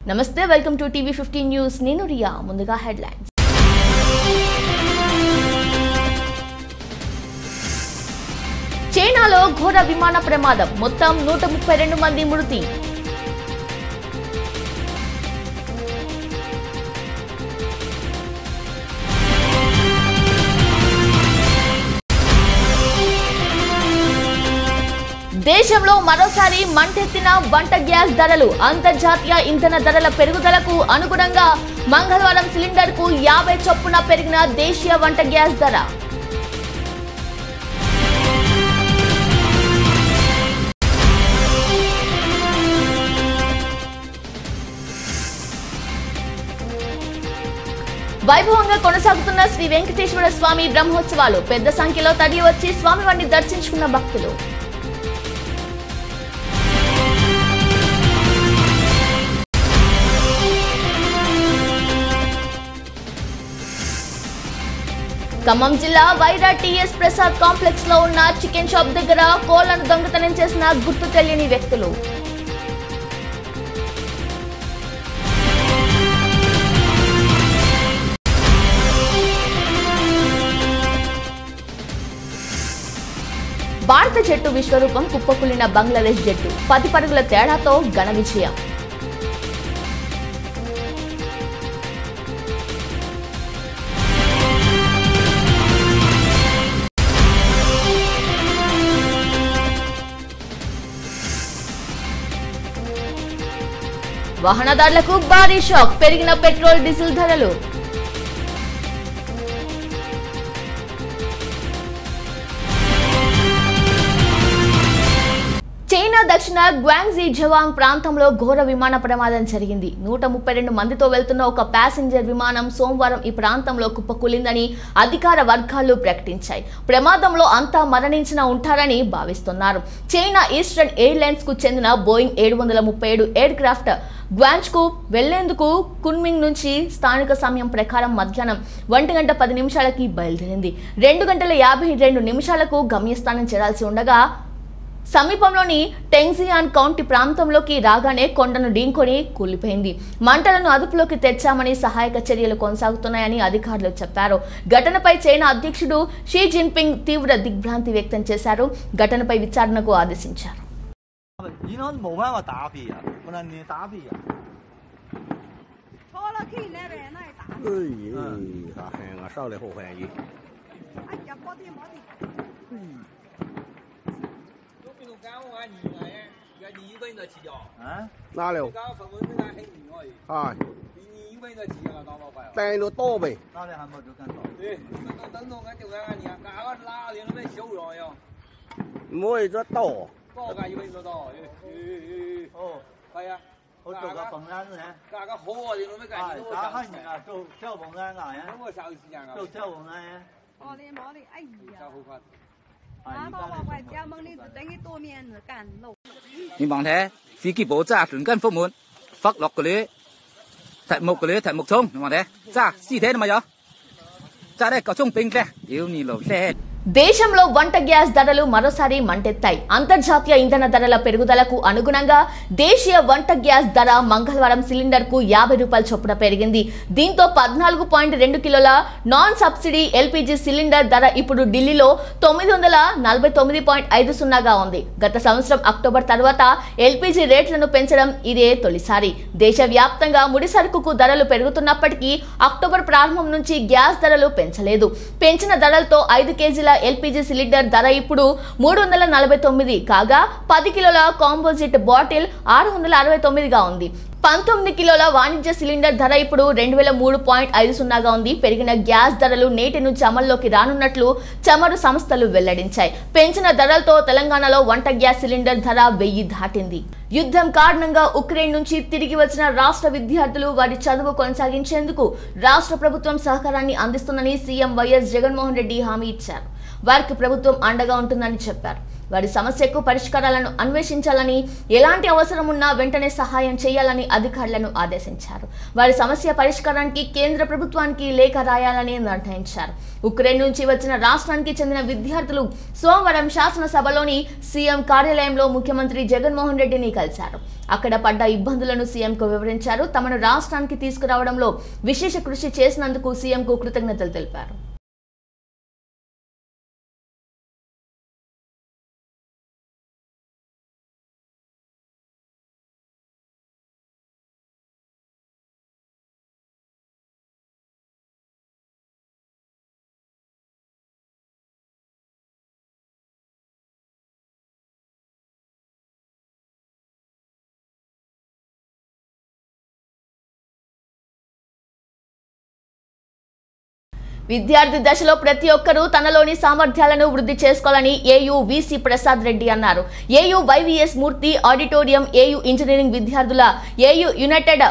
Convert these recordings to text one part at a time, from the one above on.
నమస్తే welcome to TV 15 news నేను రియా ముందుగా హెడ్లైన్స్ చైనాలో ఘోర విమాన ప్రమాదం మొత్తం 132 మంది మృతి దేశంలో మరోసారి మంటెత్తిన వంట గ్యాస్ ధరలు అంతర్జాతీయ ఇంధన ధరల పెరుగుదలకు అనుగుణంగా మంగళవారం సిలిండర్కు 50 చొప్పున పెరిగిన దేశీయ వంట గ్యాస్ ధర వైభవంగా కొనసాగుతున్న శ్రీ వెంకటేశ్వర స్వామి బ్రహ్మోత్సవాలు పెద్ద సంఖ్యలో తరలి వచ్చి స్వామివారిని దర్శించుకున్న భక్తులు ఖమ్మం జిల్లా వైరా టీఎస్ ప్రసాద్ కాంప్లెక్స్ లో ఉన్న చికెన్ షాప్ దగ్గర కోళ్లను దొంగతనం చేసిన గుర్తు తెలియని వ్యక్తులు భారత జట్టు విశ్వరూపం కుప్పకూలిన బంగ్లాదేశ్ జట్టు 10 పరుగుల తేడాతో ఘన విజయం వాహనదారులకు భారీ షాక్ పెరిగిన పెట్రోల్ డీజిల్ ధరలు చైనా దక్షిణ గ్వాంగ్జీ జవాంగ్ ప్రాంతంలో ఘోర విమాన ప్రమాదం జరిగింది 132 మందితో వెళ్తున్న ఒక ప్యాసింజర్ విమానం సోమవారం ఈ ప్రాంతంలో కుప్పకూలిందని అధికార వర్గాలు ప్రకటించాయి ప్రమాదంలో అంతా మరణించిన ఉంటారని భావిస్తున్నారు చైనా ఈస్టర్న్ ఎయిర్లైన్స్ కు చెందిన బోయింగ్ 737 ఎయిర్ క్రాఫ్ట్ గ్వాంజ్కు వెళ్లేందుకు కున్మింగ్ నుంచి స్థానిక సమయం ప్రకారం మధ్యాహ్నం 1:10 బయలుదేరింది 2:52 గమ్యస్థానం చేరాల్సి ఉండగా సమీపంలోని టెంగ్జియాన్ కౌంటీ ప్రాంతంలోకి రాగానే కొండను ఢీంకొని కూలిపోయింది మంటలను అదుపులోకి తెచ్చామని సహాయక చర్యలు కొనసాగుతున్నాయని అధికారులు చెప్పారు ఘటనపై చైనా అధ్యక్షుడు షీ జిన్పింగ్ తీవ్ర దిగ్భ్రాంతి వ్యక్తం చేశారు ఘటనపై విచారణకు ఆదేశించారు哪了？哎，带了多呗。没这多。哦，係啊，我做個鳳山嘅，加個好啊，你攞咩計？打開人啊，做跳鳳山嚟啊，咁我手時間啊，做跳鳳山啊。我的媽的，哎呀！好快。拿到我家門裡就等於多面子幹路。你望睇飛機步揸船跟覆滿，發落嗰啲題目衝，你望睇揸屍體都冇有，揸咧個衝兵咧，屌你老咧！దేశంలో వంట గ్యాస్ ధరలు మరోసారి మంటెత్తాయి అంతర్జాతీయ ఇంధన ధరల పెరుగుదలకు అనుగుణంగా దేశీయ వంట గ్యాస్ ధర మంగళవారం సిలిండర్కు 50 రూపాయల చొప్పున పెరిగింది దీంతో 14.2 కిలోల నాన్ సబ్సిడీ ఎల్పీజీ సిలిండర్ ధర ఇప్పుడు ఢిల్లీలో 949.50గా ఉంది గత సంవత్సరం అక్టోబర్ తర్వాత ఎల్పీజీ రేట్లను పెంచడం ఇదే తొలిసారి దేశవ్యాప్తంగా ముడి సరుకుకు ధరలు పెరుగుతున్నప్పటికీ అక్టోబర్ ప్రారంభం నుంచి గ్యాస్ ధరలు పెంచలేదు పెంచిన ధరలతో 5 కేజీల ఎల్పీజీ సిలిండర్ ధర ఇప్పుడు 349 కాగా 10 కిలోల కాంపోజిట్ బాటిల్ 669గా ఉంది 19 కిలోల వాణిజ్య సిలిండర్ ధర ఇప్పుడు 2003.50గా ఉంది పెరిగిన గ్యాస్ ధరలు నేటి నుంచి అమల్లోకి రానున్నట్లు చమురు సంస్థలు వెల్లడించాయి పెంచిన ధరలతో తెలంగాణలో వంట గ్యాస్ సిలిండర్ ధర 1000 దాటింది యుద్ధం కారణంగా ఉక్రెయిన్ నుంచి తిరిగి వచ్చిన రాష్ట్ర విద్యార్థులు వారి చదువు కొనసాగించేందుకు రాష్ట్ర ప్రభుత్వం సహకారాన్ని అందిస్తుందని సీఎం వైఎస్ జగన్మోహన్ రెడ్డి హామీ ఇచ్చారు వారికి ప్రభుత్వం అండగా ఉంటుందని చెప్పారు వారి సమస్యకు పరిష్కారాలను అన్వేషించాలని, ఎలాంటి అవసరం ఉన్నా వెంటనే సహాయం చేయాలని అధికారులను ఆదేశించారు. వారి సమస్య పరిష్కారానికి కేంద్ర ప్రభుత్వానికి లేఖ రాయాలని నిర్ణయించారు. ఉక్రెయిన్ నుంచి వచ్చిన రాష్ట్రానికి చెందిన విద్యార్థులు సోమవారం శాసనసభలోని సీఎం కార్యాలయంలో ముఖ్యమంత్రి జగన్మోహన్ రెడ్డిని కలిశారు. అక్కడ పడ్డ ఇబ్బందులను సీఎంకు వివరించారు. తమను రాష్ట్రానికి తీసుకురావడంలో విశేష కృషి చేసినందుకు సీఎంకు కృతజ్ఞతలు తెలిపారు. విద్యార్థి దశలో ప్రతి ఒక్కరూ తనలోని సామర్థ్యాలను వృద్ధి చేసుకోవాలని ఏయూ వీసీ ప్రసాద్ రెడ్డి అన్నారు. ఏయూ వైవీఎస్ మూర్తి ఆడిటోరియం ఏయూ ఇంజనీరింగ్ విద్యార్థుల ఏయూ యునైటెడ్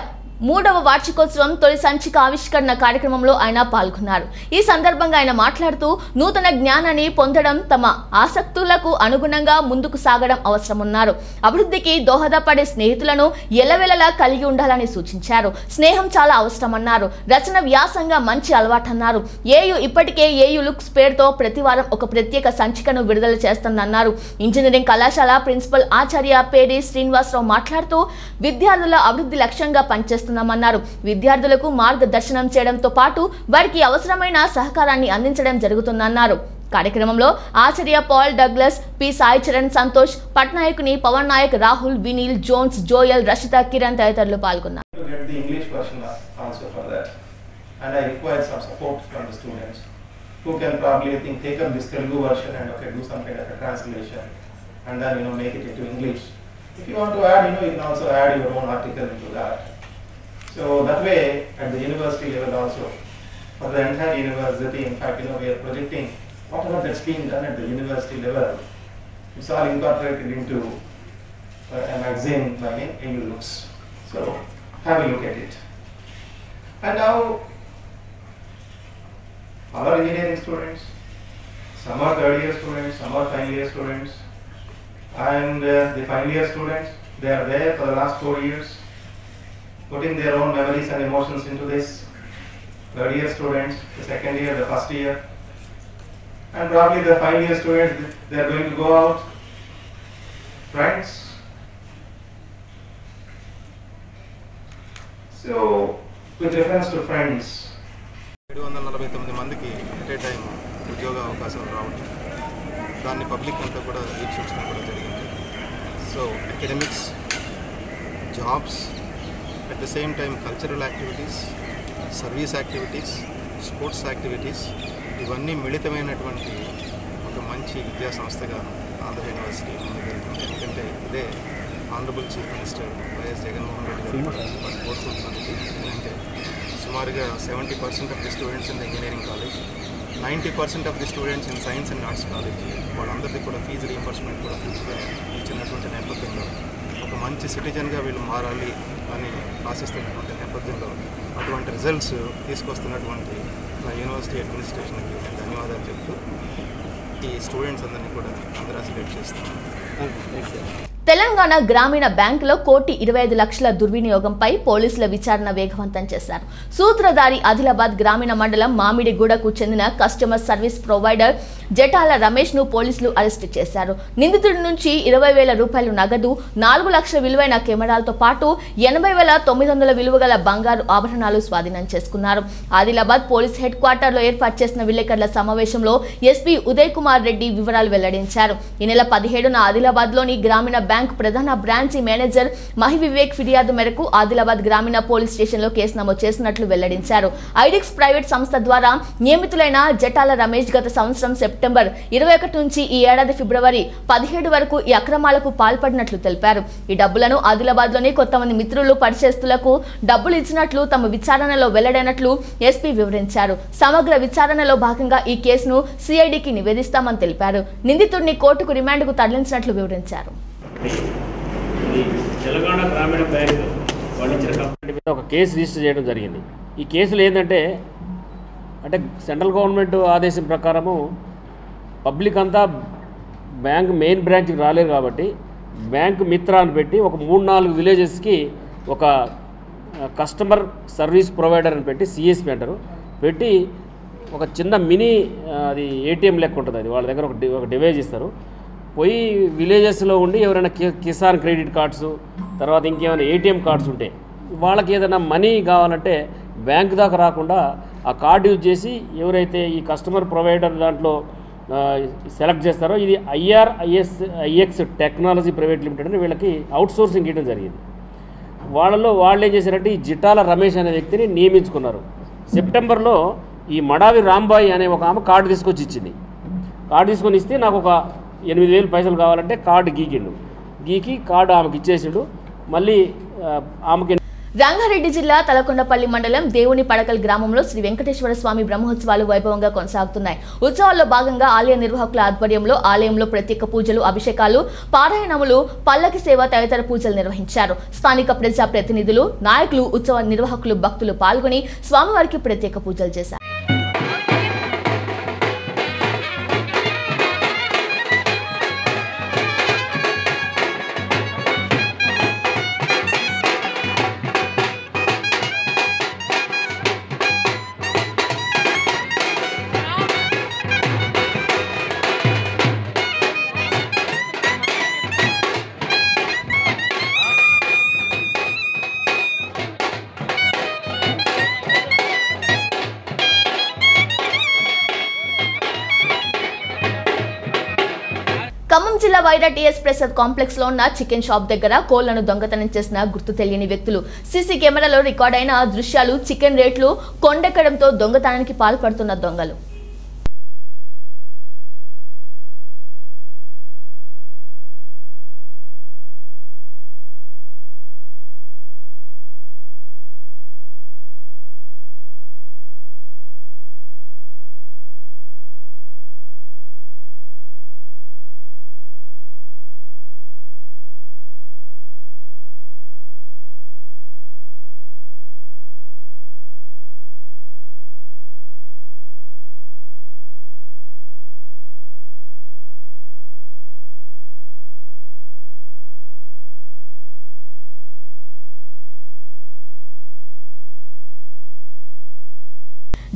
3వ వార్షికోత్సవం తొలి సంచిక ఆవిష్కరణ కార్యక్రమంలో ఆయన పాల్గొన్నారు. ఈ సందర్భంగా ఆయన మాట్లాడుతూ నూతన జ్ఞానాన్ని పొందడం, తమ ఆసక్తులకు అనుగుణంగా ముందుకు సాగడం అవసరమన్నారు. అభివృద్ధికి దోహదపడే స్నేహితులను ఎల్లవేళలా కలిగి ఉండాలని సూచించారు. స్నేహం చాలా అవసరమన్నారు. రచన వ్యాసంగా మంచి అలవాటన్నారు. ఏయూ ఇప్పటికే ఏయూ లుక్స్ పేరుతో ప్రతివారం ఒక ప్రత్యేక సంచికను విడుదల చేస్తుందన్నారు. ఇంజనీరింగ్ కళాశాల ప్రిన్సిపల్ ఆచార్య పేరి శ్రీనివాసరావు మాట్లాడుతూ విద్యార్థుల అభివృద్ధి లక్ష్యంగా పనిచేస్తున్నారు. విద్యార్థులకు మార్గదర్శనం చేయడంతో పాటు వారికి అవసరమైన సహకారాన్ని అందించడం జరుగుతుందన్నారు. కార్యక్రమంలో Acharya Paul Douglas, P Sai Charan, Santosh, పట్నాయకుని పవన్ నాయక్, రాహుల్, వినీల్, జోన్స్, జోయల్, రషిత, కిరణ్ తదితరులు పాల్గొన్నారు. If you want to add, you can also add your own article into that. So that way, at the university level also, for the entire university, in fact, we are projecting whatever that's being done at the university level. It's all incorporated into a magazine by name AU Looks. So have a look at it. And now, all our engineering students, some are third year students, some are final year students. And the final year students, they are there for the last 4 years, putting their own memories and emotions into this. Third year students, the second year, the first year, and probably the final year students, they are going to go out. Friends. So, with reference to friends. 749 మందికి at a time ఉద్యోగ అవకాశాలు రావడం, దాన్ని public అంతా కూడా వీక్షించడం కూడా జరిగింది. So academics, jobs, at the same time cultural activities, service activities, sports activities, ఇవన్నీ మిళితమైనటువంటి ఒక మంచి విద్యా సంస్థగా ఆంధ్ర యూనివర్సిటీ ముందుకెళ్తుంది. ఎందుకంటే ఇదే honourable chief minister YS Jaganmohan Reddy గారు కోరుకుంటున్నది. ఎందుకంటే సుమారుగా 70% of the students in the engineering college, 90% of the students in science and arts college, వాళ్ళందరికీ కూడా ఫీజు రీయింబర్స్మెంట్ కూడా పూర్తిగా ఇచ్చినటువంటి నేపథ్యంలో ఒక మంచి సిటిజన్గా వీళ్ళు మారాలి అని ఆశిస్తున్నటువంటి నేపథ్యంలో అటువంటి రిజల్ట్స్ తీసుకొస్తున్నటువంటి నా యూనివర్సిటీ అడ్మినిస్ట్రేషన్కి నేను ధన్యవాదాలు చెప్తూ ఈ స్టూడెంట్స్ అందరినీ కూడా కంగ్రాచులేట్ చేస్తున్నాను. తెలంగాణ గ్రామీణ బ్యాంకులో 1,25,00,000 దుర్వినియోగంపై పోలీసుల విచారణ వేగవంతం చేశారు. సూత్రధారి ఆదిలాబాద్ గ్రామీణ మండలం మామిడిగూడకు చెందిన కస్టమర్ సర్వీస్ ప్రొవైడర్ జటాల రమేష్ ను పోలీసులు అరెస్టు చేశారు. నిందితుడి నుంచి 20,000 రూపాయలు నగదు, 4 లక్షల విలువైన కెమెరాలతో పాటు 80,900 విలువ గల బంగారు ఆభరణాలు స్వాధీనం చేసుకున్నారు. ఆదిలాబాద్ పోలీస్ హెడ్ క్వార్టర్లో ఏర్పాటు చేసిన విలేకరుల సమావేశంలో ఎస్పీ ఉదయ్ కుమార్ రెడ్డి వివరాలు వెల్లడించారు. ఈ నెల 17న ఆదిలాబాద్లోని గ్రామీణ బ్యాంక్ ప్రధాన బ్రాంచి మేనేజర్ మహి వివేక్ ఫిర్యాదు మేరకు ఆదిలాబాద్ గ్రామీణ పోలీస్ స్టేషన్లో కేసు నమోదు చేసినట్లు వెల్లడించారు. ఐడిక్స్ ప్రైవేట్ సంస్థ ద్వారా నియమితులైన జటాల రమేష్ గత సంవత్సరం సెప్టెంబర్ 21 నుంచి ఈ ఏడాది ఫిబ్రవరి 17 వరకు ఈ అక్రమాలకు పాల్పడినట్లు తెలిపారు. ఈ డబ్బులను ఆదిలాబాద్లోని కొంతమంది మిత్రులు, పరిచయస్తులకు డబ్బులు ఇచ్చినట్లు తమ విచారణలో వెల్లడైనట్లు ఎస్పీ వివరించారు. సమగ్ర విచారణలో భాగంగా ఈ కేసును సిఐడికి నివేదిస్తామని తెలిపారు. నిందితుడిని కోర్టుకు రిమాండ్కు తరలించినట్లు వివరించారు. తెలంగాణ గ్రామీణ బ్యాంక్ వాళ్ళు ఇచ్చిన కంప్లైంట్ మీద ఒక కేసు రిజిస్టర్ చేయడం జరిగింది. ఈ కేసులో ఏంటంటే సెంట్రల్ గవర్నమెంట్ ఆదేశం ప్రకారము పబ్లిక్ అంతా బ్యాంక్ మెయిన్ బ్రాంచ్కి రాలేరు కాబట్టి బ్యాంక్ మిత్ర అని పెట్టి ఒక 3-4 విలేజెస్కి ఒక కస్టమర్ సర్వీస్ ప్రొవైడర్ అని పెట్టి సిఎస్పి అంటారు పెట్టి ఒక చిన్న మినీ అది ఏటీఎం లెక్క ఉంటుంది. అది వాళ్ళ దగ్గర ఒక డివైజ్ ఇస్తారు. పోయి విలేజెస్లో ఉండి ఎవరైనా కిసాన్ క్రెడిట్ కార్డ్స్ తర్వాత ఇంకేమైనా ఏటీఎం కార్డ్స్ ఉంటే వాళ్ళకి ఏదైనా మనీ కావాలంటే బ్యాంక్ దాకా రాకుండా ఆ కార్డు యూజ్ చేసి ఎవరైతే ఈ కస్టమర్ ప్రొవైడర్ దాంట్లో సెలెక్ట్ చేస్తారో ఇది IRIX టెక్నాలజీ ప్రైవేట్ లిమిటెడ్ అని వీళ్ళకి అవుట్సోర్సింగ్ ఇవ్వడం జరిగింది. వాళ్ళు ఏం చేశారంటే ఈ జిటాల రమేష్ అనే వ్యక్తిని నియమించుకున్నారు. సెప్టెంబర్లో ఈ మడావి రాంబాయి అనే ఒక ఆమె కార్డు తీసుకొచ్చి ఇచ్చింది. కార్డు తీసుకొని ఇస్తే నాకు ఒక 8,000 పైసలు కావాలంటే కార్డు గీకి కార్డు ఆమెకి ఇచ్చేసిండు. మళ్ళీ ఆమెకి రంగారెడ్డి జిల్లా తలకొండపల్లి మండలం దేవుని పడకల్ గ్రామంలో శ్రీ వెంకటేశ్వర స్వామి బ్రహ్మోత్సవాలు వైభవంగా కొనసాగుతున్నాయి. ఉత్సవాల్లో భాగంగా ఆలయ నిర్వాహకుల ఆధ్వర్యంలో ఆలయంలో ప్రత్యేక పూజలు, అభిషేకాలు, పారాయణములు, పల్లకి సేవ తదితర పూజలు నిర్వహించారు. స్థానిక ప్రజా ప్రతినిధులు, నాయకులు, ఉత్సవ నిర్వాహకులు, భక్తులు పాల్గొని స్వామివారికి ప్రత్యేక పూజలు చేశారు. ఖమ్మం జిల్లా వైరా టీఎస్ ప్రసాద్ కాంప్లెక్స్ లో ఉన్న చికెన్ షాప్ దగ్గర కోళ్లను దొంగతనం చేసిన గుర్తు తెలియని వ్యక్తులు. సీసీ కెమెరాలో రికార్డైన దృశ్యాలు చికెన్ రేట్లు కొండెక్కడంతో దొంగతనానికి పాల్పడుతున్న దొంగలు.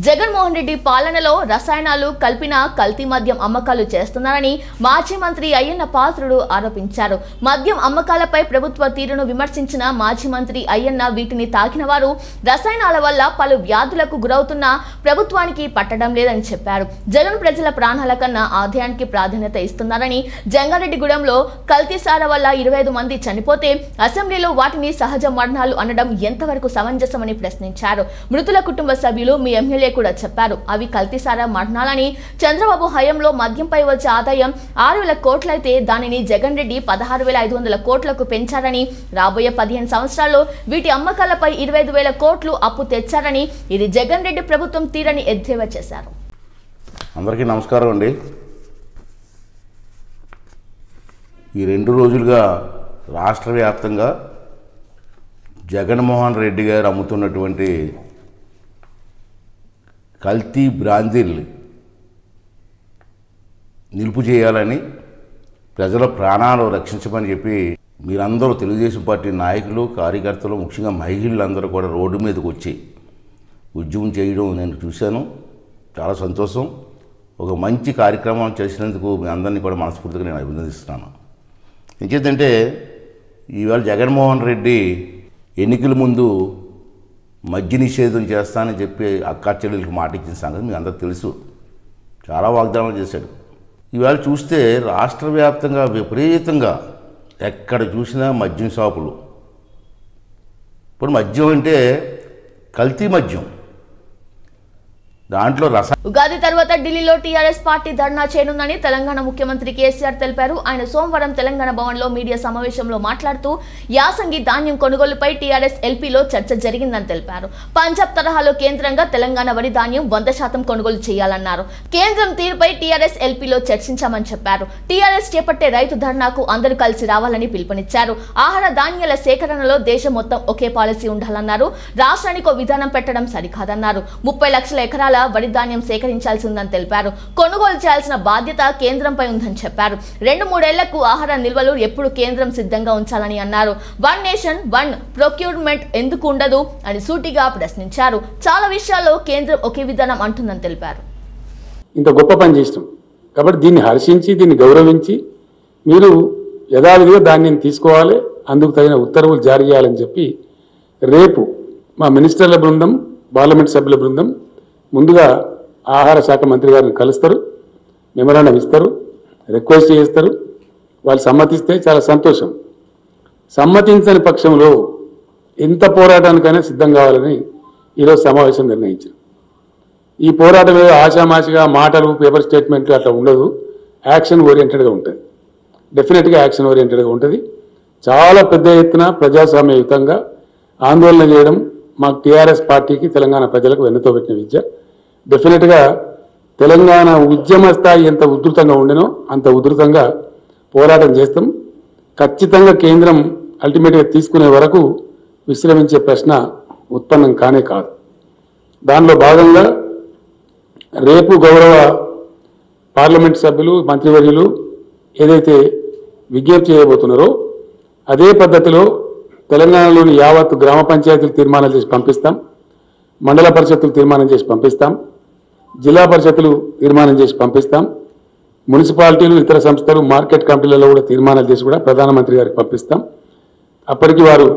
జగన్మోహన్ రెడ్డి పాలనలో రసాయనాలు కలిపిన కల్తీ మద్యం అమ్మకాలు చేస్తున్నారని మాజీ మంత్రి అయ్యన్న పాత్రుడు ఆరోపించారు. మద్యం అమ్మకాలపై ప్రభుత్వ తీరును విమర్శించిన మాజీ మంత్రి అయ్యన్న వీటిని తాకిన వారు రసాయనాల వల్ల పలు వ్యాధులకు గురవుతున్న ప్రభుత్వానికి పట్టడం లేదని చెప్పారు. జగన్ ప్రజల ప్రాణాల కన్నా ఆదాయానికి ప్రాధాన్యత ఇస్తున్నారని, జంగారెడ్డిగూడెంలో కల్తీ సార వల్ల 25 మంది చనిపోతే అసెంబ్లీలో వాటిని సహజ మరణాలు అనడం ఎంతవరకు సమంజసమని ప్రశ్నించారు. మృతుల కుటుంబ సభ్యులు మీ ఎమ్మెల్యే కూడా చెప్పారు అవి కల్తీసారా మరణాలని. చంద్రబాబు హయాంలో మద్యంపై వచ్చే ఆదాయం 6,000 కోట్లయితే దానిని జగన్ రెడ్డి 16,500 కోట్లకు పెంచారని, రాబోయే 15 సంవత్సరాల్లో వీటి అమ్మకాలపై 25,000 కోట్లు అప్పు తెచ్చారని, ఇది జగన్ రెడ్డి ప్రభుత్వం తీరని ఎద్దేవా చేశారు. అందరికీ నమస్కారం అండి. ఈ 2 రోజులుగా రాష్ట్ర వ్యాప్తంగా జగన్మోహన్ రెడ్డి గారు అమ్ముతున్నటువంటి కల్తీ బ్రాందీలు నిలుపు చేయాలని, ప్రజల ప్రాణాలు రక్షించమని చెప్పి మీరందరూ తెలుగుదేశం పార్టీ నాయకులు, కార్యకర్తలు, ముఖ్యంగా మహిళలందరూ కూడా రోడ్డు మీదకి వచ్చి ఉద్యమం చేయడం నేను చూశాను. చాలా సంతోషం. ఒక మంచి కార్యక్రమం చేసినందుకు మీ అందరినీ కూడా మనస్ఫూర్తిగా నేను అభినందిస్తున్నాను. ఇంకేంటంటే ఈవేళ జగన్మోహన్ రెడ్డి ఎన్నికల ముందు మద్య నిషేధం చేస్తానని చెప్పి అక్కా చెల్లెలకు మాట ఇచ్చిన సంగతి మీకు అందరికీ తెలుసు. చాలా వాగ్దానాలు చేశాడు. ఈవేళ చూస్తే రాష్ట్ర వ్యాప్తంగా విపరీతంగా ఎక్కడ చూసినా మద్యం షాపులు. ఇప్పుడు మద్యం అంటే కల్తీ మద్యం, దాంట్లో ఉగాది తర్వాత ఢిల్లీలో టీఆర్ఎస్ పార్టీ ధర్నా చేయనుందని తెలంగాణ ముఖ్యమంత్రి కేసీఆర్ తెలిపారు. ఆయన సోమవారం తెలంగాణ భవన్లో మీడియా సమావేశంలో మాట్లాడుతూ యాసంగి ధాన్యం కొనుగోలుపై టీఆర్ఎస్ ఎల్పీలో చర్చ జరిగిందని తెలిపారు. పంజాబ్ తరహాలో కేంద్రంగా తెలంగాణ వరి ధాన్యం 100% కొనుగోలు చేయాలన్నారు. కేంద్రం తీరుపై టీఆర్ఎస్ ఎల్పీలో చర్చించామని చెప్పారు. టీఆర్ఎస్ చేపట్టే రైతు ధర్నాకు అందరూ కలిసి రావాలని పిలుపునిచ్చారు. ఆహార ధాన్యాల సేకరణలో దేశం మొత్తం ఒకే పాలసీ ఉండాలన్నారు. రాష్ట్రానికో విధానం పెట్టడం సరికాదన్నారు. 30 లక్షల ఎకరాల వరి ధాన్యం సేకరించాల్సి ఉందని తెలిపారు. కొనుగోలు చేయాల్సిన బాధ్యత కేంద్రంపై ఉందని చెప్పారు. 2-3 ఏళ్లకు ఆహార నిల్వలు ఎప్పుడు కేంద్రం సిద్ధంగా ఉంచాలని అన్నారు. వన్ నేషన్ వన్ ప్రొక్యూర్మెంట్ ఎందుకు ఉండదు అని సూటిగా ప్రశ్నించారు. చాలా విషయాల్లో కేంద్రం ఒకే విధానం అంటుందని తెలిపారు. ఇంత గొప్ప పని చేసినాం కాబట్టి దీన్ని హర్షించి దీన్ని గౌరవించి మీరు యథావిధిగా దాన్ని తీసుకోవాలి, అందుకు తగిన ఉత్తర్వులు జారీ చేయాలని చెప్పి రేపు మా మినిస్టర్ల బృందం, పార్లమెంట్ సభ్యుల బృందం ముందుగా ఆహార శాఖ మంత్రి గారిని కలుస్తారు, మెమరాండం ఇస్తారు, రిక్వెస్ట్ చేస్తారు. వాళ్ళు సమ్మతిస్తే చాలా సంతోషం. సమ్మతించని పక్షంలో ఎంత పోరాటానికైనా సిద్ధం కావాలని ఈరోజు సమావేశం నిర్ణయించారు. ఈ పోరాటం ఏదో ఆషామాషిగా మాటలు, పేపర్ స్టేట్మెంట్లు అట్లా ఉండదు, యాక్షన్ ఓరియంటెడ్గా ఉంటుంది. డెఫినెట్గా యాక్షన్ ఓరియంటెడ్గా ఉంటుంది. చాలా పెద్ద ఎత్తున ప్రజాస్వామ్యయుతంగా ఆందోళన చేయడం మాకు టీఆర్ఎస్ పార్టీకి, తెలంగాణ ప్రజలకు వెన్నుతో పెట్టిన విద్య. డెఫినెట్గా తెలంగాణ ఉద్యమ స్థాయి ఎంత ఉధృతంగా ఉండేనో అంత ఉధృతంగా పోరాటం చేస్తాం. ఖచ్చితంగా కేంద్రం అల్టిమేట్గా తీసుకునే వరకు విశ్రమించే ప్రశ్న ఉత్పన్నం కానే కాదు. దానిలో భాగంగా రేపు గౌరవ పార్లమెంట్ సభ్యులు, మంత్రివర్యులు ఏదైతే విజ్ఞప్తి చేయబోతున్నారో అదే పద్ధతిలో తెలంగాణలోని యావత్తు గ్రామ పంచాయతీలు తీర్మానాలు చేసి పంపిస్తాం, మండల పరిషత్తులు తీర్మానం చేసి పంపిస్తాం, జిల్లా పరిషత్తులు తీర్మానం చేసి పంపిస్తాం, మున్సిపాలిటీలు, ఇతర సంస్థలు, మార్కెట్ కమిటీలలో కూడా తీర్మానాలు చేసి కూడా ప్రధానమంత్రి గారికి పంపిస్తాం. అప్పటికి వారు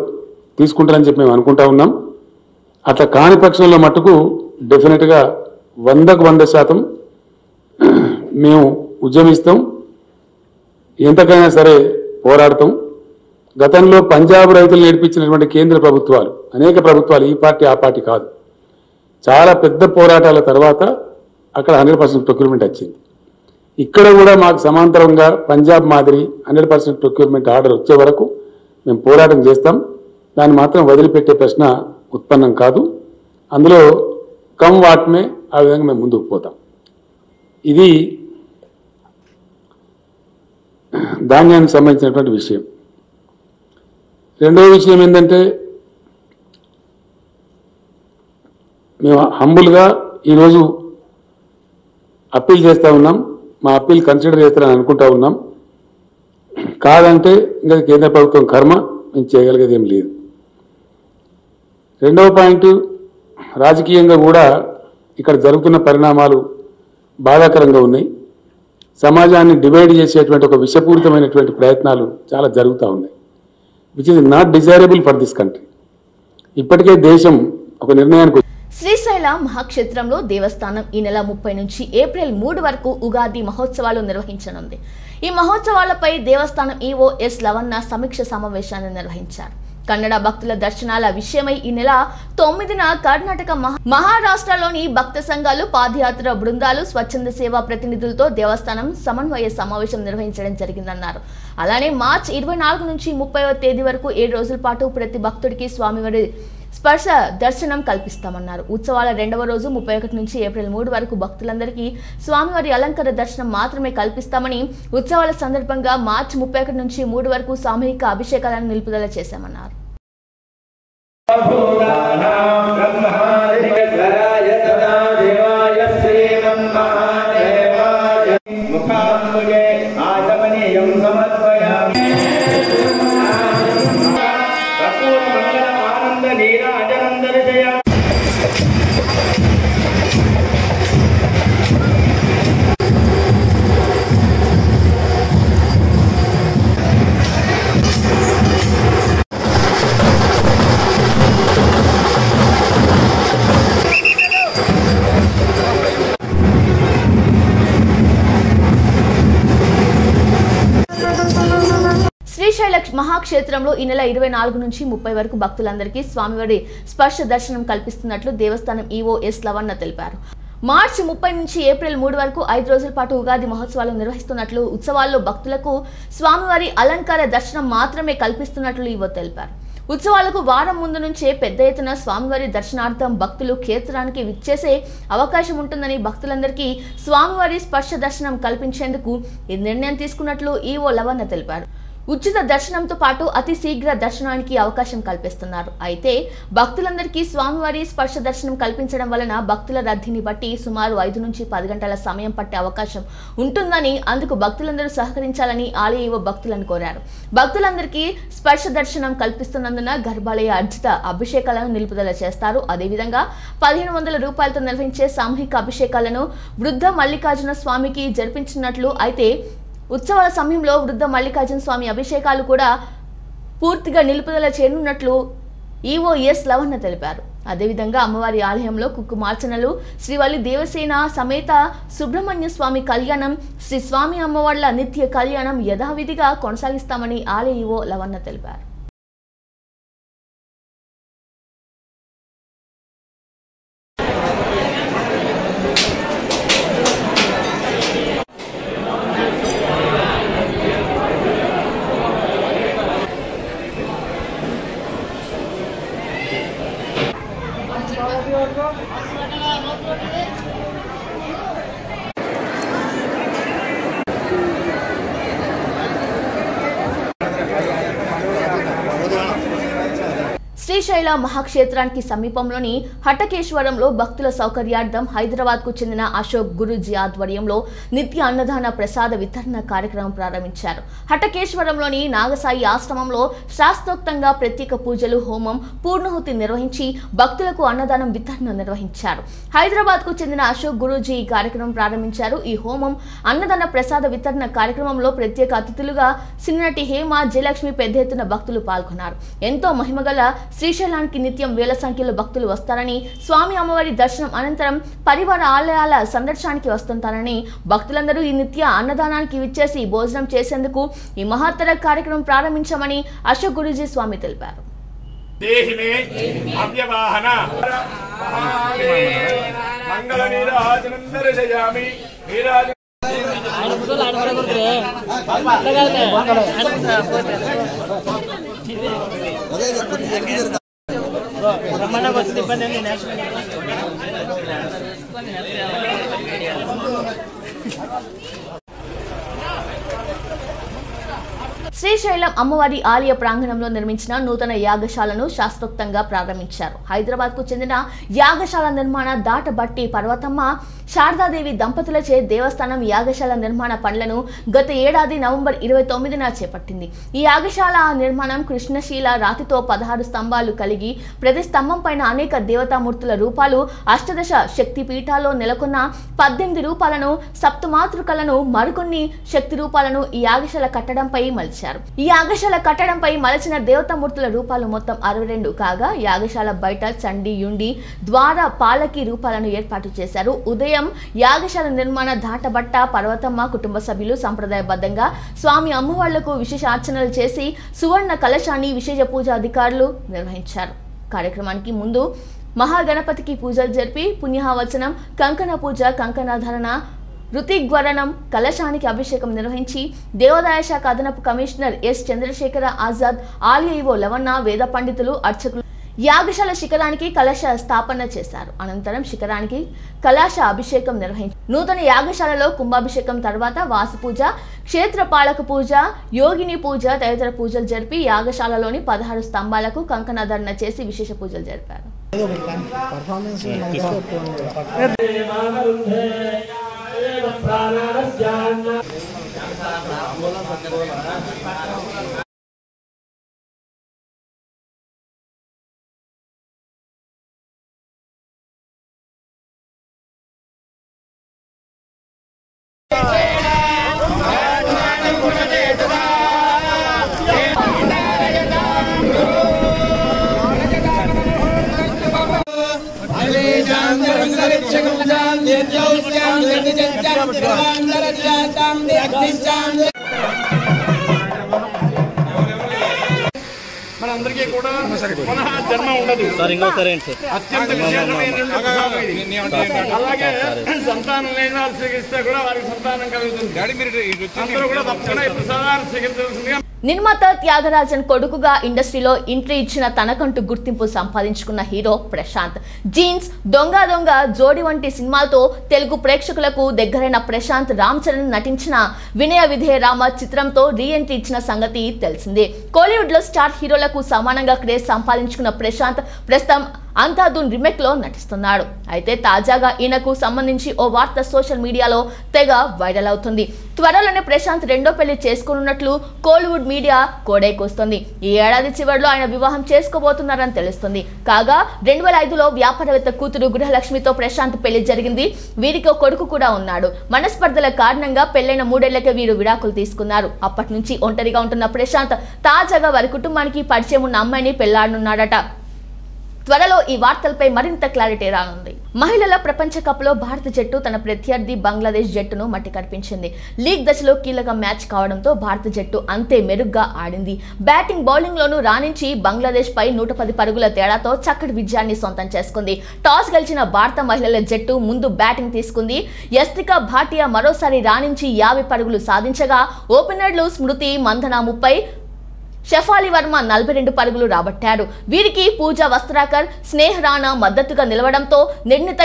తీసుకుంటారని చెప్పి మేము అనుకుంటా ఉన్నాం. అట్లా కాని పక్షంలో మట్టుకు డెఫినెట్గా 100% మేము ఉద్యమిస్తాం, ఎంతకైనా సరే పోరాడతాం. గతంలో పంజాబ్ రైతులు నేర్పించినటువంటి కేంద్ర ప్రభుత్వాలు, అనేక ప్రభుత్వాలు, ఈ పార్టీ ఆ పార్టీ కాదు, చాలా పెద్ద పోరాటాల తర్వాత అక్కడ 100% ప్రొక్యూర్మెంట్ వచ్చింది. ఇక్కడ కూడా మాకు సమాంతరంగా పంజాబ్ మాదిరి 100% ప్రొక్యూర్మెంట్ ఆర్డర్ వచ్చే వరకు మేము పోరాటం చేస్తాం. దాన్ని మాత్రం వదిలిపెట్టే ప్రశ్న ఉత్పన్నం కాదు. అందులో కమ్ వాట్మే ఆ విధంగా మేము ముందుకు పోతాం. ఇది ధాన్యానికి సంబంధించినటువంటి విషయం. రెండవ విషయం ఏంటంటే మేము హంబుల్గా ఈరోజు అప్పీల్ చేస్తూ ఉన్నాం. మా అప్పీల్ కన్సిడర్ చేస్తారని అనుకుంటా ఉన్నాం. కాదంటే ఇంకా కేంద్ర ప్రభుత్వం కర్మ, మేము చేయగలిగేది ఏం లేదు. రెండవ పాయింట్, రాజకీయంగా కూడా ఇక్కడ జరుగుతున్న పరిణామాలు బాధాకరంగా ఉన్నాయి. సమాజాన్ని డివైడ్ చేసేటువంటి ఒక విషపూరితమైనటువంటి ప్రయత్నాలు చాలా జరుగుతూ ఉన్నాయి, which is not desirable for this country. ఇప్పటికే దేశం ఒక నిర్ణయానికి. శ్రీశైల మహాక్షేత్రంలో దేవస్థానం ఈ నెల 30 నుంచి ఏప్రిల్ 3 వరకు ఉగాది మహోత్సవాలు నిర్వహించనుంది. ఈ మహోత్సవాలపై దేవస్థానం ఈవో ఎస్ లవన్న సమీక్ష సమావేశాన్ని నిర్వహించారు. కన్నడ భక్తుల దర్శనాల విషయమై ఈ నెల 9న కర్ణాటక, మహారాష్ట్రలోని భక్త సంఘాలు, పాదయాత్ర బృందాలు, స్వచ్ఛంద సేవా ప్రతినిధులతో దేవస్థానం సమన్వయ సమావేశం నిర్వహించడం జరిగిందన్నారు. అలానే మార్చి 24 నుంచి 30వ తేదీ వరకు 7 రోజుల పాటు ప్రతి భక్తుడికి స్వామివారి స్పర్శ దర్శనం కల్పిస్తామన్నారు. ఉత్సవాల 2వ రోజు 31 నుంచి ఏప్రిల్ 3 వరకు భక్తులందరికీ స్వామివారి అలంకార దర్శనం మాత్రమే కల్పిస్తామని, ఉత్సవాల సందర్భంగా మార్చి 31 నుంచి 3 వరకు సామూహిక అభిషేకాలను నిలుపుదల చేశామన్నారు. శ్రీశైల మహాక్షేత్రంలో ఈ నెల 24 నుంచి 30 వరకు భక్తులందరికీ స్వామివారి స్పర్శ దర్శనం కల్పిస్తున్నట్లు దేవస్థానం ఈవో ఎస్ లవన్న తెలిపారు. మార్చి 30 నుంచి ఏప్రిల్ 3 వరకు 5 రోజుల పాటు ఉగాది మహోత్సవాలు నిర్వహిస్తున్నట్లు, ఉత్సవాల్లో భక్తులకు స్వామివారి అలంకార దర్శనం మాత్రమే కల్పిస్తున్నట్లు ఈవో తెలిపారు. ఉత్సవాలకు వారం ముందు నుంచే పెద్ద ఎత్తున స్వామివారి దర్శనార్థం భక్తులు క్షేత్రానికి విచ్చేసే అవకాశం ఉంటుందని, భక్తులందరికీ స్వామివారి స్పర్శ దర్శనం కల్పించేందుకు ఈ నిర్ణయం తీసుకున్నట్లు ఈవో లవన్న తెలిపారు. ఉచిత దర్శనంతో పాటు అతి శీఘ్ర దర్శనానికి అవకాశం కల్పిస్తున్నారు. అయితే భక్తులందరికీ స్వామివారి స్పర్శ దర్శనం కల్పించడం వలన భక్తుల రద్దీని బట్టి సుమారు 5 నుంచి 10 గంటల సమయం పట్టే అవకాశం ఉంటుందని, అందుకు భక్తులందరూ సహకరించాలని ఆలయ ఈవో భక్తులను కోరారు. భక్తులందరికీ స్పర్శ దర్శనం కల్పిస్తున్నందున గర్భాలయ అర్జిత అభిషేకాలను నిలుపుదల చేస్తారు. అదేవిధంగా 1500 రూపాయలతో నిర్వహించే సామూహిక అభిషేకాలను వృద్ధ మల్లికార్జున స్వామికి జరిపించినట్లు, అయితే ఉత్సవాల సమయంలో వృద్ధ మల్లికార్జున స్వామి అభిషేకాలు కూడా పూర్తిగా నిలుపుదల చేయనున్నట్లు ఈవో ఎస్ లవన్న తెలిపారు. అదేవిధంగా అమ్మవారి ఆలయంలో కుంకుమార్చనలు, శ్రీవల్లి దేవసేన సమేత సుబ్రహ్మణ్య స్వామి కళ్యాణం, శ్రీ స్వామి అమ్మవార్ల నిత్య కళ్యాణం యథావిధిగా కొనసాగిస్తామని ఆలయ ఈవో లవన్న తెలిపారు. శ్రీశైల మహాక్షేత్రానికి సమీపంలోని హటకేశ్వరంలో భక్తుల సౌకర్యార్థం హైదరాబాద్కు చెందిన అశోక్ గురూజీ ఆధ్వర్యంలో నిత్య అన్నదాన ప్రసాద వితరణ కార్యక్రమం ప్రారంభించారు. హటకేశ్వరంలోని నాగసాయి ఆశ్రమంలో శాస్త్రోక్తంగా ప్రత్యేక పూజలు, హోమం, పూర్ణహుతి నిర్వహించి భక్తులకు అన్నదానం వితరణ నిర్వహించారు. హైదరాబాద్కు చెందిన అశోక్ గురూజీ ఈ కార్యక్రమం ప్రారంభించారు. ఈ హోమం, అన్నదాన ప్రసాద వితరణ కార్యక్రమంలో ప్రత్యేక అతిథులుగా సిననటి హేమ, జయలక్ష్మి పెద్ద ఎత్తున భక్తులు పాల్గొన్నారు. ఎంతో మహిమగల శ్రీశైలానికి నిత్యం వేల సంఖ్యలో భక్తులు వస్తారని, స్వామి అమ్మవారి దర్శనం అనంతరం పరివార ఆలయాల సందర్శనానికి వస్తుంటారని, భక్తులందరూ ఈ నిత్య అన్నదానానికి విచ్చేసి భోజనం చేసేందుకు ఈ మహత్తర కార్యక్రమం ప్రారంభించామని అశోక్ గురూజీ స్వామి తెలిపారు. శ్రీశైలం అమ్మవారి ఆలయ ప్రాంగణంలో నిర్మించిన నూతన యాగశాలను శాస్త్రోక్తంగా ప్రారంభించారు. హైదరాబాద్కు చెందిన యాగశాల నిర్మాణ దాటబట్టి పర్వతమ్మ శారదాదేవి దంపతులచే దేవస్థానం యాగశాల నిర్మాణ పనులను గత ఏడాది నవంబర్ 29న చేపట్టింది. ఈ యాగశాల నిర్మాణం కృష్ణశీల రాతితో 16 స్తంభాలు కలిగి ప్రతి స్తంభం పైన అనేక దేవతామూర్తుల రూపాలు, అష్టదశ శక్తి పీఠాల్లో నెలకొన్న 18 రూపాలను, సప్తమాతృకలను, మరికొన్ని శక్తి రూపాలను ఈ యాగశాల కట్టడంపై మలిచారు. ఈ యాగశాల కట్టడంపై మలచిన దేవతామూర్తుల రూపాలు మొత్తం 62 కాగా, యాగశాల బయట చండి, యుండి, ద్వార, పాలకి రూపాలను ఏర్పాటు చేశారు. ఉదయం యాగశాల నిర్మాణ దాటబట్ట పర్వతమ్మ కుటుంబ సభ్యులు సంప్రదాయబద్ధంగా స్వామి అమ్మవార్లకు విశేష అర్చనలు చేసి సువర్ణ కలశాన్ని విశేష పూజ అధికారులు నిర్వహించారు. కార్యక్రమానికి ముందు మహాగణపతికి పూజలు జరిపి పుణ్యవచనం, కంకణ పూజ, కంకణధారణ, ఋతిగ్వరణం, కలశానికి అభిషేకం నిర్వహించి దేవాదాయ శాఖ అదనపు కమిషనర్ ఎస్ చంద్రశేఖర ఆజాద్, ఆలయ ఈవో లవన్న, వేద పండితులు, అర్చకులు యాగశాల శిఖరానికి కలశ స్థాపన చేశారు. అనంతరం శిఖరానికి కలశ అభిషేకం నిర్వహించారు. నూతన యాగశాలలో కుంభాభిషేకం తర్వాత వాసు పూజ, క్షేత్రపాలక పూజ, యోగిని పూజ తదితర పూజలు జరిపి యాగశాలలోని 16 స్తంభాలకు కంకణధారణ చేసి విశేష పూజలు జరిపారు. మనందరికీ ఎవరికి కూడా పునః జన్మ ఉండదు. అత్యంత విశేషమైనటువంటి ప్రసాదం ఇది. అలాగే సంతానం లేని వాళ్ళు స్వీకరిస్తే కూడా వారికి సంతానం కలుగుతుంది. అందరూ కూడా తప్పకుండా ఈ ప్రసాదాన్ని స్వీకరించవలసిందిగా. నిర్మాత త్యాగరాజన్ కొడుకుగా ఇండస్ట్రీలో ఎంట్రీ ఇచ్చిన తనకంటూ గుర్తింపు సంపాదించుకున్న హీరో ప్రశాంత్. జీన్స్, దొంగ దొంగ, జోడి వంటి సినిమాలతో తెలుగు ప్రేక్షకులకు దగ్గరైన ప్రశాంత్ రామ్ చరణ్ నటించిన వినయ విధేయ రామ చిత్రంతో రీ ఎంట్రీ ఇచ్చిన సంగతి తెలిసిందే. కోలీవుడ్ లో స్టార్ హీరోలకు సమానంగా క్రేజ్ సంపాదించుకున్న ప్రశాంత్ ప్రస్తుతం అంధాధున్ రీమేక్ లో నటిస్తున్నాడు. అయితే తాజాగా ఈయనకు సంబంధించి ఓ వార్త సోషల్ మీడియాలో తెగ వైరల్ అవుతుంది. త్వరలోనే ప్రశాంత్ రెండో పెళ్లి చేసుకోనున్నట్లు కోలీవుడ్ మీడియా కోడైకొస్తుంది. ఈ ఏడాది చివరిలో ఆయన వివాహం చేసుకోబోతున్నారని తెలుస్తుంది. కాగా 2005లో వ్యాపారవేత్త కూతురు గృహలక్ష్మితో ప్రశాంత్ పెళ్లి జరిగింది. వీరికి ఓ కొడుకు కూడా ఉన్నాడు. మనస్పర్ధల కారణంగా పెళ్లైన 3 ఏళ్లకే వీరు విడాకులు తీసుకున్నారు. అప్పటి నుంచి ఒంటరిగా ఉంటున్న ప్రశాంత్ తాజాగా వారి కుటుంబానికి పరిచయం ఉన్న అమ్మాయిని పెళ్లాడనున్నాడట. త్వరలో ఈ వార్తలపై మరింత క్లారిటీ రానుంది. మహిళల ప్రపంచ కప్ లో భారత జట్టు తన ప్రత్యర్థి బంగ్లాదేశ్ జట్టును మట్టి కనిపించింది. లీగ్ దశలో కీలక మ్యాచ్ కావడంతో భారత జట్టు అంతే మెరుగ్గా ఆడింది. బ్యాటింగ్ బౌలింగ్ లోనూ రాణించి బంగ్లాదేశ్ పై 110 పరుగుల తేడాతో చక్కటి విజయాన్ని సొంతం చేసుకుంది. టాస్ గెలిచిన భారత మహిళల జట్టు ముందు బ్యాటింగ్ తీసుకుంది. యస్తికా భాటియా మరోసారి రాణించి 50 పరుగులు సాధించగా ఓపెనర్లు స్మృతి మందన 30, షఫాలి వర్మ 42 పరుగులు రాబట్టారు. వీరికి పూజా వస్త్రాకర్, స్నేహ్ రాణా మద్దతుగా నిలవడంతో నిర్ణీత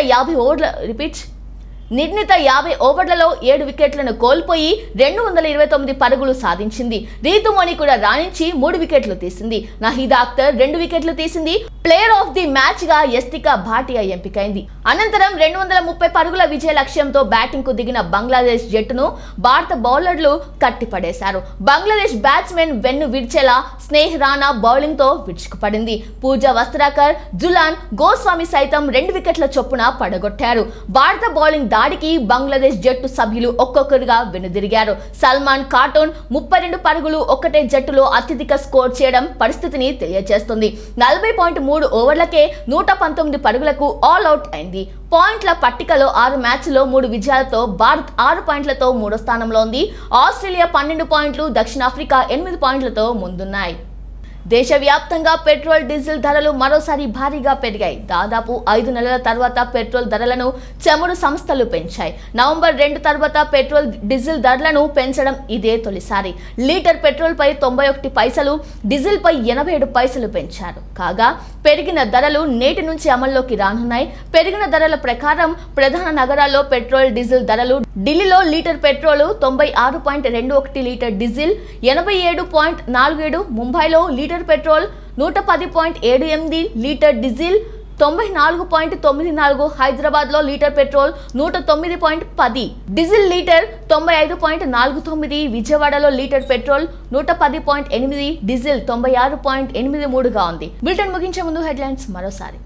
50 ఓవర్లలో 7 వికెట్లను కోల్పోయి 229 పరుగులు సాధించింది. రీతుమణి కూడా రాణించి 3 వికెట్లు తీసింది. నహీదా అఖ్తర్ 2 వికెట్లు తీసింది. ప్లేయర్ ఆఫ్ ది మ్యాచ్ గా యస్తికా భాటియా ఎంపికైంది. అనంతరం 230 పరుగుల విజయ లక్ష్యంతో బ్యాటింగ్ కు దిగిన బంగ్లాదేశ్ జట్టును భారత బౌలర్లు కట్టిపడేశారు. బంగ్లాదేశ్ బ్యాట్స్మెన్ వెన్ను విడిచేలా స్నేహ్ రాణా బౌలింగ్ తో విరుచుకుపడింది. పూజా వస్త్రాకర్, జులాన్ గోస్వామి సైతం 2 వికెట్ల చొప్పున పడగొట్టారు. భారత బౌలింగ్ దాడికి బంగ్లాదేశ్ జట్టు సభ్యులు ఒక్కొక్కరుగా వెనుదిరిగారు. సల్మాన్ ఖాటూన్ 32 పరుగులు ఒక్కటే జట్టులో అత్యధిక స్కోర్ చేయడం పరిస్థితిని తెలియజేస్తుంది. 40.3 ఓవర్లకే 119 పరుగులకు ఆల్ అవుట్ అయింది. పాయింట్ల పట్టికలో 6 మ్యాచ్ల్లో 3 విజయాలతో భారత్ 6 పాయింట్లతో 3వ స్థానంలో ఉంది. ఆస్ట్రేలియా 12 పాయింట్లు, దక్షిణాఫ్రికా 8 పాయింట్లతో ముందున్నాయి. దేశవ్యాప్తంగా పెట్రోల్, డీజిల్ ధరలు మరోసారి భారీగా పెరిగాయి. దాదాపు 5 నెలల తర్వాత పెట్రోల్ ధరలను చమురు సంస్థలు పెంచాయి. నవంబర్ 2 తర్వాత పెట్రోల్, డీజిల్ ధరలను పెంచడం ఇదే తొలిసారి. లీటర్ పెట్రోల్ పై 91 పైసలు, డీజిల్ పై 87 పైసలు పెంచారు. కాగా పెరిగిన ధరలు నేటి నుంచి అమల్లోకి రానున్నాయి. పెరిగిన ధరల ప్రకారం ప్రధాన నగరాల్లో పెట్రోల్, డీజిల్ ధరలు: ఢిల్లీలో లీటర్ పెట్రోల్ 96.21 లీటర్ డీజిల్ 87.47, ముంబైలో litre petrol 110.78 litre diesel 94.94, Hyderabad లో లీటర్ పెట్రోల్ 109.10, డీజిల్ లీటర్ 95.49, విజయవాడలో లీటర్ పెట్రోల్ 110.8, డీజిల్ 96.83గా ఉంది. బులెటిన్ ముగించే ముందు హెడ్లైన్స్ మరోసారి.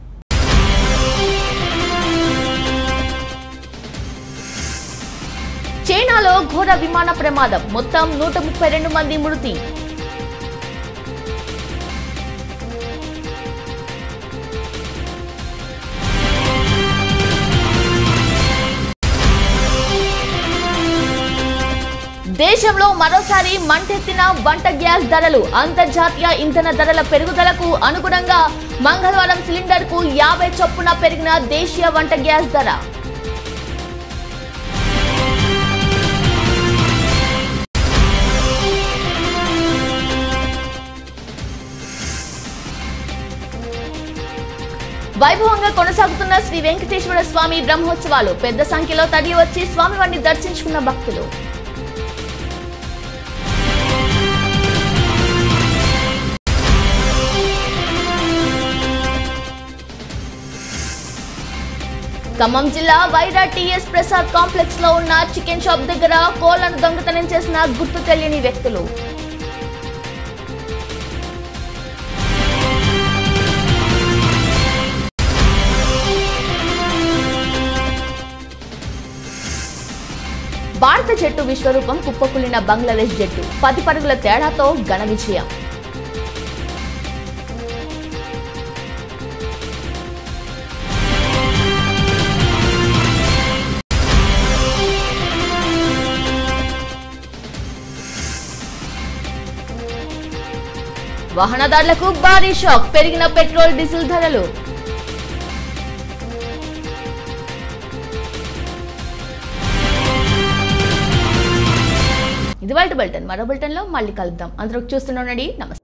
చైనాలో ఘోర విమాన ప్రమాదం, మొత్తం 132 మంది మృతి. దేశంలో మరోసారి మంటెత్తిన వంట గ్యాస్ ధరలు. అంతర్జాతీయ ఇంధన ధరల పెరుగుదలకు అనుగుణంగా మంగళవారం సిలిండర్కు 50 చొప్పున పెరిగిన దేశీయ వంట గ్యాస్ ధర. వైభవంగా కొనసాగుతున్న శ్రీ వెంకటేశ్వర స్వామి బ్రహ్మోత్సవాలు. పెద్ద సంఖ్యలో తరలి వచ్చి స్వామివారిని దర్శించుకున్న భక్తులు. ఖమ్మం జిల్లా వైరా టీఎస్ ప్రసాద్ కాంప్లెక్స్ లో ఉన్న చికెన్ షాప్ దగ్గర కోళ్లను దొంగతనం చేసిన గుర్తు తెలియని వ్యక్తులు. భారత జట్టు విశ్వరూపం కుప్పకూలిన బంగ్లాదేశ్ జట్టు 10 పరుగుల తేడాతో ఘన విజయం. వాహనదారులకు భారీ షాక్, పెరిగిన పెట్రోల్ డీజిల్ ధరలు. ఇది వాళ్ళ బులెటిన్. మరో బులెటిన్లో మళ్ళీ కలుద్దాం. అందరూ చూస్తూనే ఉండండి. నమస్తే.